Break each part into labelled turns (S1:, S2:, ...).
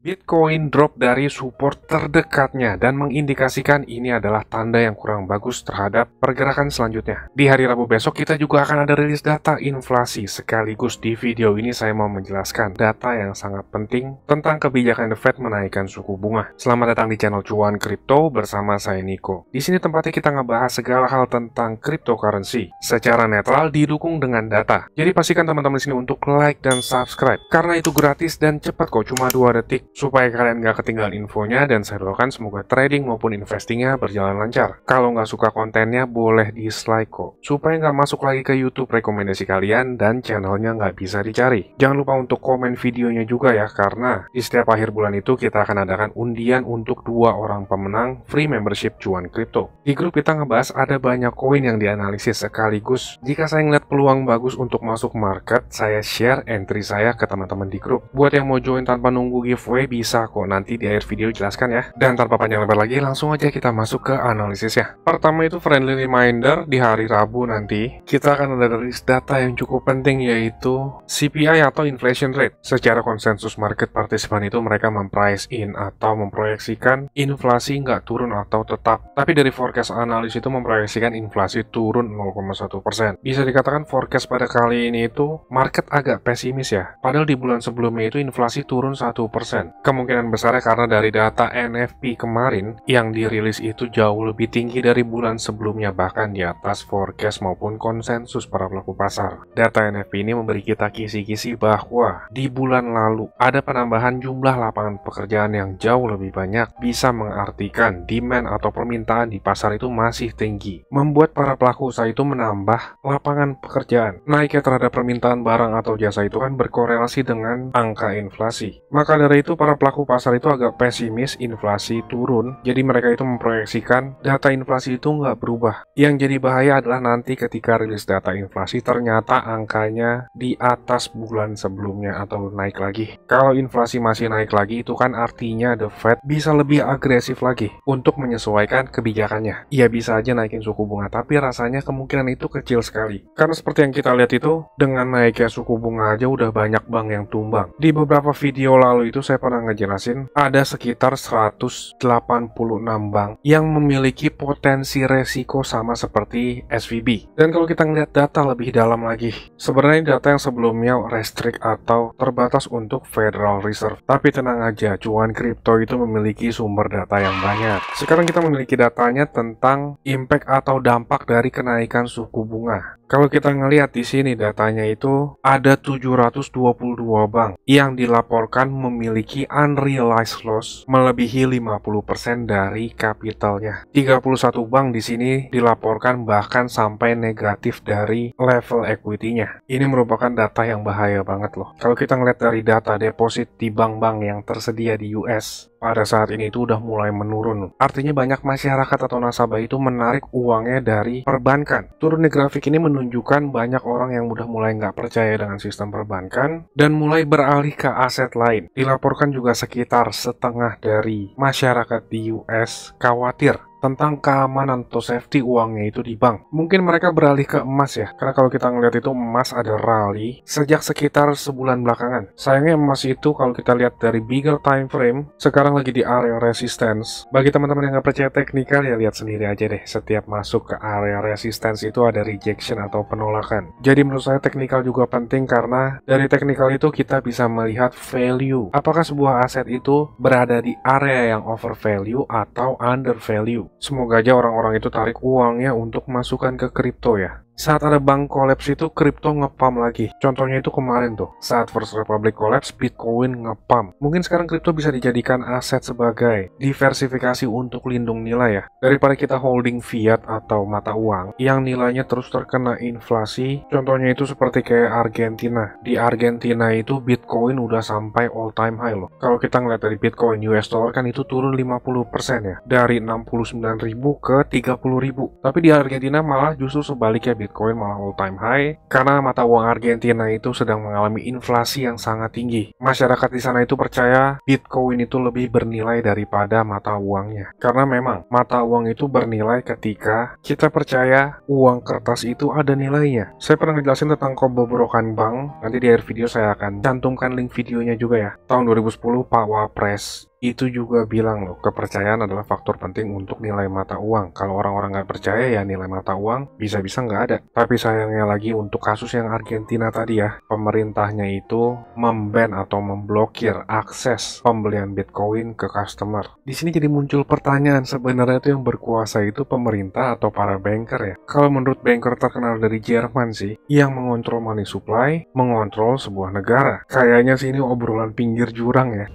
S1: Bitcoin drop dari support terdekatnya dan mengindikasikan ini adalah tanda yang kurang bagus terhadap pergerakan selanjutnya. Di hari Rabu besok kita juga akan ada rilis data inflasi. Sekaligus di video ini saya mau menjelaskan data yang sangat penting tentang kebijakan The Fed menaikkan suku bunga. Selamat datang di channel Cuan Kripto bersama saya Niko. Di sini tempatnya kita ngebahas segala hal tentang cryptocurrency secara netral didukung dengan data. Jadi pastikan teman-teman di sini untuk like dan subscribe karena itu gratis dan cepat kok, cuma 2 detik. Supaya kalian gak ketinggalan infonya, dan saya doakan semoga trading maupun investingnya berjalan lancar. Kalau nggak suka kontennya boleh dislike kok, supaya nggak masuk lagi ke YouTube rekomendasi kalian dan channelnya nggak bisa dicari. Jangan lupa untuk komen videonya juga ya, karena di setiap akhir bulan itu kita akan adakan undian untuk 2 orang pemenang free membership Cuan Kripto. Di grup kita ngebahas ada banyak koin yang dianalisis sekaligus. Jika saya ngeliat peluang bagus untuk masuk market, saya share entry saya ke teman-teman di grup. Buat yang mau join tanpa nunggu giveaway bisa kok, nanti di akhir video jelaskan ya. Dan tanpa panjang lebar lagi, langsung aja kita masuk ke analisisnya. Pertama itu friendly reminder, di hari Rabu nanti kita akan ada rilis data yang cukup penting, yaitu CPI atau inflation rate. Secara konsensus market partisipan itu mereka memprice in atau memproyeksikan inflasi nggak turun atau tetap. Tapi dari forecast analis itu memproyeksikan inflasi turun 0,1%. Bisa dikatakan forecast pada kali ini itu market agak pesimis ya. Padahal di bulan sebelumnya itu inflasi turun 1%. Kemungkinan besarnya karena dari data NFP kemarin yang dirilis itu jauh lebih tinggi dari bulan sebelumnya, bahkan di atas forecast maupun konsensus para pelaku pasar. Data NFP ini memberi kita kisi-kisi bahwa di bulan lalu ada penambahan jumlah lapangan pekerjaan yang jauh lebih banyak, bisa mengartikan demand atau permintaan di pasar itu masih tinggi, membuat para pelaku usaha itu menambah lapangan pekerjaan. Naiknya terhadap permintaan barang atau jasa itu kan berkorelasi dengan angka inflasi. Maka dari itu para pelaku pasar itu agak pesimis inflasi turun, jadi mereka itu memproyeksikan data inflasi itu nggak berubah. Yang jadi bahaya adalah nanti ketika rilis data inflasi ternyata angkanya di atas bulan sebelumnya atau naik lagi. Kalau inflasi masih naik lagi, itu kan artinya The Fed bisa lebih agresif lagi untuk menyesuaikan kebijakannya. Ia bisa aja naikin suku bunga, tapi rasanya kemungkinan itu kecil sekali. Karena seperti yang kita lihat itu, dengan naiknya suku bunga aja udah banyak bank yang tumbang. Di beberapa video lalu itu saya pernah ngejelasin ada sekitar 186 bank yang memiliki potensi resiko sama seperti SVB. Dan kalau kita ngeliat data lebih dalam lagi, sebenarnya data yang sebelumnya restrict atau terbatas untuk Federal Reserve. Tapi tenang aja, Cuan Kripto itu memiliki sumber data yang banyak. Sekarang kita memiliki datanya tentang impact atau dampak dari kenaikan suku bunga. Kalau kita ngelihat di sini datanya itu ada 722 bank yang dilaporkan memiliki unrealized loss melebihi 50% dari kapitalnya. 31 bank di sini dilaporkan bahkan sampai negatif dari level equity-nya. Ini merupakan data yang bahaya banget loh. Kalau kita ngelihat dari data deposit di bank-bank yang tersedia di US, pada saat ini itu udah mulai menurun. Artinya banyak masyarakat atau nasabah itu menarik uangnya dari perbankan. Turun di grafik ini menunjukkan banyak orang yang udah mulai nggak percaya dengan sistem perbankan dan mulai beralih ke aset lain. Dilaporkan juga sekitar setengah dari masyarakat di US khawatir tentang keamanan atau safety uangnya itu di bank. Mungkin mereka beralih ke emas ya, karena kalau kita ngeliat itu emas ada rally sejak sekitar sebulan belakangan. Sayangnya emas itu kalau kita lihat dari bigger time frame, sekarang lagi di area resistance. Bagi teman-teman yang nggak percaya teknikal ya lihat sendiri aja deh, setiap masuk ke area resistance itu ada rejection atau penolakan. Jadi menurut saya teknikal juga penting karena dari teknikal itu kita bisa melihat value. Apakah sebuah aset itu berada di area yang over value atau under value. Semoga aja orang-orang itu tarik uangnya untuk masukkan ke kripto ya. Saat ada bank kolaps itu kripto ngepam lagi. Contohnya itu kemarin tuh, saat First Republic kolaps, Bitcoin ngepam. Mungkin sekarang kripto bisa dijadikan aset sebagai diversifikasi untuk lindung nilai ya. Daripada kita holding fiat atau mata uang yang nilainya terus terkena inflasi. Contohnya itu seperti kayak Argentina. Di Argentina itu Bitcoin udah sampai all time high loh. Kalau kita ngeliat dari Bitcoin US dollar kan itu turun 50% ya. Dari 69.000 ke 30.000. Tapi di Argentina malah justru sebaliknya Bitcoin malah all time high karena mata uang Argentina itu sedang mengalami inflasi yang sangat tinggi. Masyarakat di sana itu percaya Bitcoin itu lebih bernilai daripada mata uangnya. Karena memang mata uang itu bernilai ketika kita percaya uang kertas itu ada nilainya. Saya pernah ngejelasin tentang kebobrokan bank. Nanti di akhir video saya akan cantumkan link videonya juga ya. Tahun 2010 Pak Wapres itu juga bilang loh, kepercayaan adalah faktor penting untuk nilai mata uang. Kalau orang-orang nggak percaya ya nilai mata uang bisa-bisa nggak ada. Tapi sayangnya lagi untuk kasus yang Argentina tadi ya, pemerintahnya itu memban atau memblokir akses pembelian Bitcoin ke customer. Di sini jadi muncul pertanyaan, sebenarnya itu yang berkuasa itu pemerintah atau para banker ya? Kalau menurut banker terkenal dari Jerman sih, yang mengontrol money supply, mengontrol sebuah negara. Kayaknya sih ini obrolan pinggir jurang ya.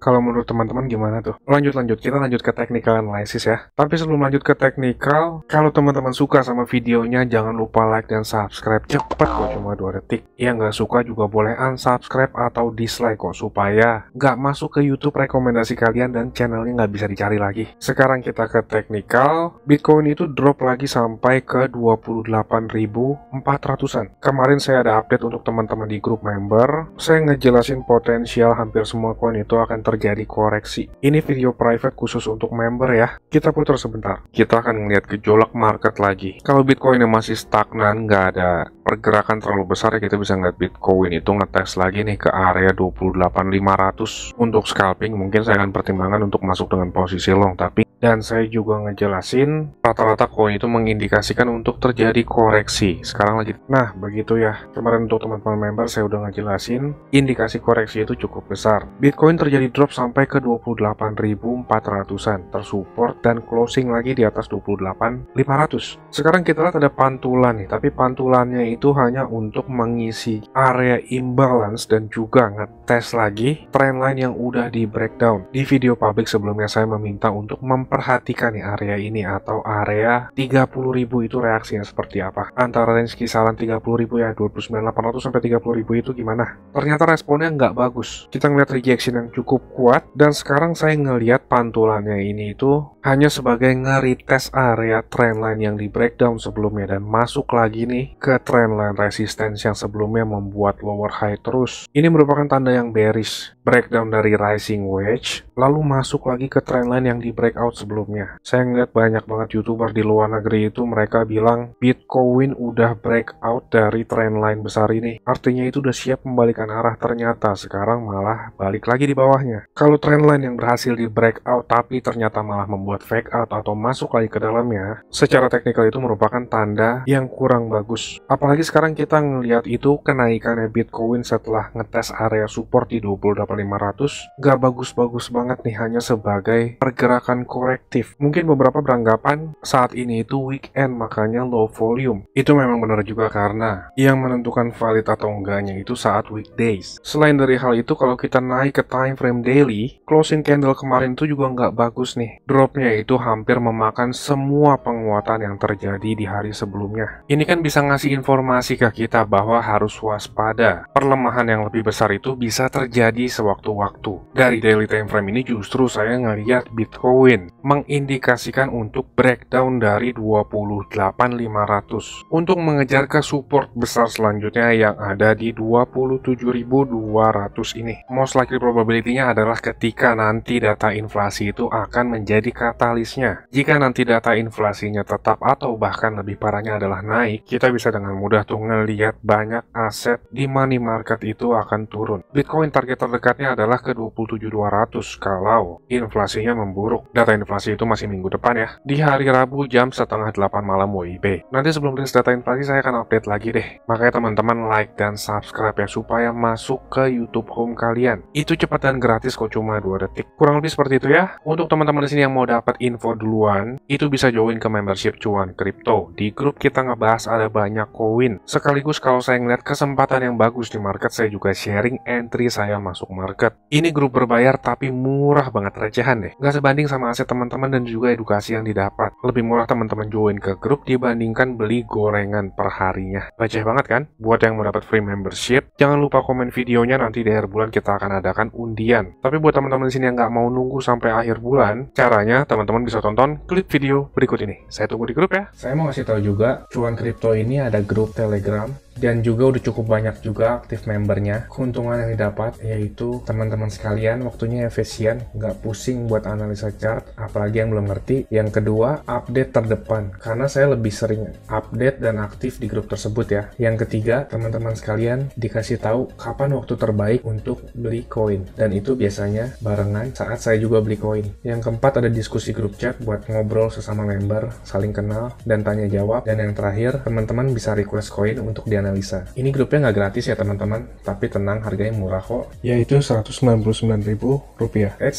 S1: Kalau menurut teman-teman gimana tuh? Kita lanjut ke technical analysis ya. Tapi sebelum lanjut ke technical, kalau teman-teman suka sama videonya, jangan lupa like dan subscribe. Cepet kok, cuma 2 detik. Yang nggak suka juga boleh unsubscribe atau dislike kok, supaya nggak masuk ke YouTube rekomendasi kalian dan channelnya nggak bisa dicari lagi. Sekarang kita ke technical. Bitcoin itu drop lagi sampai ke 28.400-an. Kemarin saya ada update untuk teman-teman di grup member. Saya ngejelasin potensial hampir semua koin itu akan terjadi koreksi. Ini video private khusus untuk member ya. Kita putar sebentar. Kita akan ngeliat gejolak market lagi. Kalau Bitcoin yang masih stagnan, nggak ada pergerakan terlalu besar ya, kita bisa ngeliat Bitcoin itu ngetes lagi nih ke area 28.500. Untuk scalping mungkin saya akan pertimbangkan untuk masuk dengan posisi long, tapi dan saya juga ngejelasin rata-rata koin itu mengindikasikan untuk terjadi koreksi. Sekarang lagi. Nah, begitu ya. Kemarin untuk teman-teman member saya udah ngejelasin indikasi koreksi itu cukup besar. Bitcoin terjadi drop sampai ke 28.400-an, tersupport dan closing lagi di atas 28.500. Sekarang kita lihat ada pantulan nih, tapi pantulannya itu hanya untuk mengisi area imbalance dan juga ngetes lagi trendline yang udah di breakdown. Di video publik sebelumnya saya meminta untuk memperhatikan nih area ini atau area 30.000 itu reaksinya seperti apa. Antara range kisaran 30.000 ya, 29.800 sampai 30.000 itu gimana? Ternyata responnya nggak bagus. Kita ngeliat rejection yang cukup kuat dan sekarang saya ngeliat pantulannya ini itu hanya sebagai nge-retest area trendline yang di breakdown sebelumnya dan masuk lagi nih ke trendline resistance yang sebelumnya membuat lower high terus. Ini merupakan tanda yang bearish. Breakdown dari rising wedge lalu masuk lagi ke trendline yang di breakout sebelumnya. Saya ngeliat banyak banget YouTuber di luar negeri itu mereka bilang Bitcoin udah breakout dari trendline besar ini. Artinya itu udah siap membalikan arah, ternyata sekarang malah balik lagi di bawahnya. Kalau trendline yang berhasil di breakout tapi ternyata malah membuat fake out atau masuk lagi ke dalamnya, secara teknikal itu merupakan tanda yang kurang bagus. Apalagi sekarang kita ngeliat itu kenaikannya Bitcoin setelah ngetes area support di 28.500 gak bagus-bagus banget nih, hanya sebagai pergerakan korektif. Mungkin beberapa beranggapan saat ini itu weekend makanya low volume. Itu memang benar juga karena yang menentukan valid atau enggaknya itu saat weekdays. Selain dari hal itu, kalau kita naik ke time frame daily, closing candle kemarin itu juga nggak bagus nih. Dropnya itu hampir memakan semua penguatan yang terjadi di hari sebelumnya. Ini kan bisa ngasih informasi ke kita bahwa harus waspada. Perlemahan yang lebih besar itu bisa terjadi sewaktu-waktu. Dari daily time frame ini justru saya ngeliat Bitcoin mengindikasikan untuk breakdown dari 28.500 untuk mengejar ke support besar selanjutnya yang ada di 27.200 ini. Most likely probability-nya adalah ketika nanti data inflasi itu akan menjadi katalisnya. Jika nanti data inflasinya tetap atau bahkan lebih parahnya adalah naik, kita bisa dengan mudah tuh ngelihat banyak aset di money market itu akan turun. Bitcoin target terdekatnya adalah ke 27.200 kalau inflasinya memburuk. Data inflasi itu masih minggu depan ya, di hari Rabu jam 7:30 malam WIB. Nanti sebelum rilis data inflasi saya akan update lagi deh. Makanya teman-teman like dan subscribe ya supaya masuk ke YouTube home kalian. Itu cepat dan gratis kok, cuma 2 detik. Kurang lebih seperti itu ya. Untuk teman-teman di sini yang mau dapat info duluan, itu bisa join ke membership Cuan Kripto. Di grup kita ngebahas ada banyak koin. Sekaligus kalau saya ngeliat kesempatan yang bagus di market, saya juga sharing entry saya masuk market. Ini grup berbayar tapi murah banget, recehan deh. Nggak sebanding sama aset teman-teman dan juga edukasi yang didapat. Lebih murah teman-teman join ke grup dibandingkan beli gorengan per harinya. Receh banget kan? Buat yang mau dapat free membership, jangan lupa komen videonya, nanti di akhir bulan kita akan adakan undian. Tapi buat teman-teman di sini yang nggak mau nunggu sampai akhir bulan, caranya teman-teman bisa tonton klik video berikut ini. Saya tunggu di grup ya. Saya mau kasih tahu juga, Cuan Kripto ini ada grup Telegram dan juga udah cukup banyak juga aktif membernya. Keuntungan yang didapat yaitu teman-teman sekalian waktunya efisien, nggak pusing buat analisa chart, apalagi yang belum ngerti. Yang kedua, update terdepan, karena saya lebih sering update dan aktif di grup tersebut ya. Yang ketiga, teman-teman sekalian dikasih tahu kapan waktu terbaik untuk beli koin, dan itu biasanya barengan saat saya juga beli koin. Yang keempat, ada diskusi grup chat buat ngobrol sesama member, saling kenal dan tanya jawab. Dan yang terakhir, teman-teman bisa request koin untuk dianalisa. Ini grupnya nggak gratis ya teman-teman, tapi tenang, harganya murah kok, yaitu Rp199.000.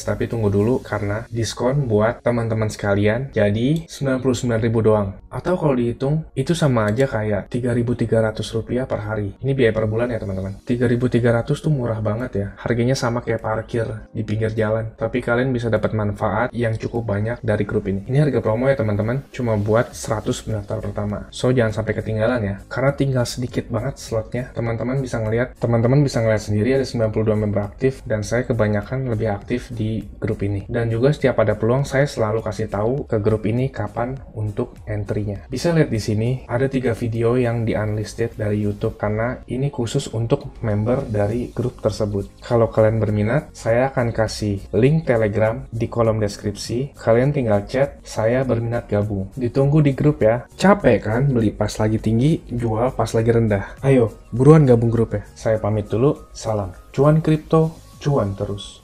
S1: Tapi tunggu dulu, karena diskon buat teman-teman sekalian jadi Rp99.000 doang. Atau kalau dihitung, itu sama aja kayak Rp3.300 per hari. Ini biaya per bulan ya teman-teman. Rp3.300 tuh murah banget ya. Harganya sama kayak parkir di pinggir jalan. Tapi kalian bisa dapat manfaat yang cukup banyak dari grup ini. Ini harga promo ya teman-teman, cuma buat 100 pendaftar pertama. So jangan sampai ketinggalan ya, karena tinggal sedikit banget slotnya. Teman-teman bisa ngeliat sendiri ada 92 member aktif, dan saya kebanyakan lebih aktif di grup ini. Dan juga setiap ada peluang, saya selalu kasih tahu ke grup ini kapan untuk entry-nya. Bisa lihat di sini ada 3 video yang di unlisted dari YouTube, karena ini khusus untuk member dari grup tersebut. Kalau kalian berminat, saya akan kasih link Telegram di kolom deskripsi. Kalian tinggal chat, saya berminat gabung. Ditunggu di grup ya. Capek kan beli pas lagi tinggi, jual pas lagi rendah? Ayo, buruan gabung grup ya. Saya pamit dulu, salam. Cuan kripto, cuan terus.